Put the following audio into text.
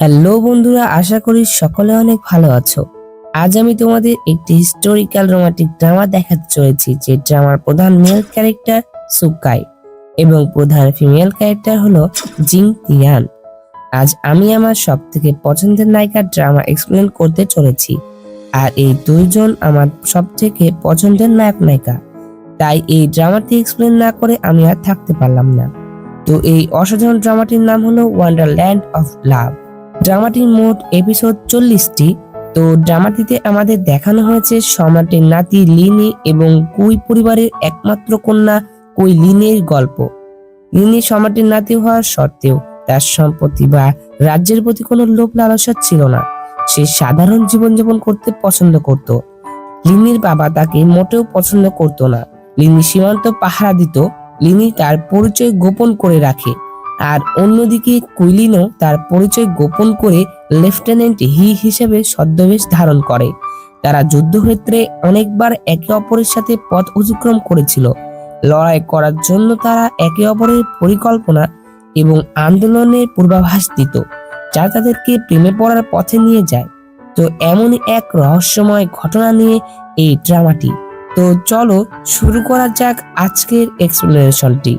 Hello বন্ধুরা, আশা করি সকলে অনেক ভালো আছো। আজ আমি তোমাদের একটি হিস্টোরিক্যাল রোমান্টিক ড্রামা দেখাতে চলেছি, যে ড্রামার প্রধান মেল ক্যারেক্টার সুকাই এবং প্রধান ফিমেল ক্যারেক্টার হলো জিং তিয়ান। আজ আমি আমার সব থেকে পছন্দের নায়িকার ড্রামা এক্সপ্লেন করতে চলেছি, আর এই দুইজন আমার সব থেকে পছন্দের নায়ক নায়িকা। তাই এই ড্রামাটি এক্সপ্লেন না করে আমি আর থাকতে পারলাম না। তো এই অসাধারণ ড্রামাটির নাম হলো ওয়ান্ডারল্যান্ড অফ লাভ। ড্রামাটির মোট এপিসোড 40টি। তো ড্রামাটিতে আমাদের দেখানো হয়েছে সম্রাটের নাতি লিনি এবং কুই পরিবারের একমাত্র কন্যা কুই লিনের গল্প। লিনি সম্রাটের নাতি হওয়ার সত্ত্বেও তার সম্পত্তি বা রাজ্যের প্রতি কোনো লোভ লালসা ছিল না। সে সাধারণ জীবনযাপন করতে পছন্দ করত। লিনির বাবা তাকে মোটেও পছন্দ করত না। লিনি সীমান্ত পাহারা দিত। লিনি তার পরিচয় গোপন করে রাখে, আর অন্যদিকে কুইলিনও তার পরিচয় গোপন করে লেফটেন্যান্ট হি হিসেবে ছদ্মবেশ ধারণ করে। তারা যুদ্ধক্ষেত্রে অনেকবার একে অপরের সাথে পথ অতিক্রম করেছিল। লড়াই করার জন্য তারা একে অপরের পরিকল্পনা এবং আন্দোলনের পূর্বাভাস দিত, যা তাদেরকে প্রেমে পড়ার পথে নিয়ে যায়। তো এমনই এক রহস্যময় ঘটনা নিয়ে এই ড্রামাটি। তো চলো শুরু করা যাক আজকের এক্সপ্লেনেশনটি।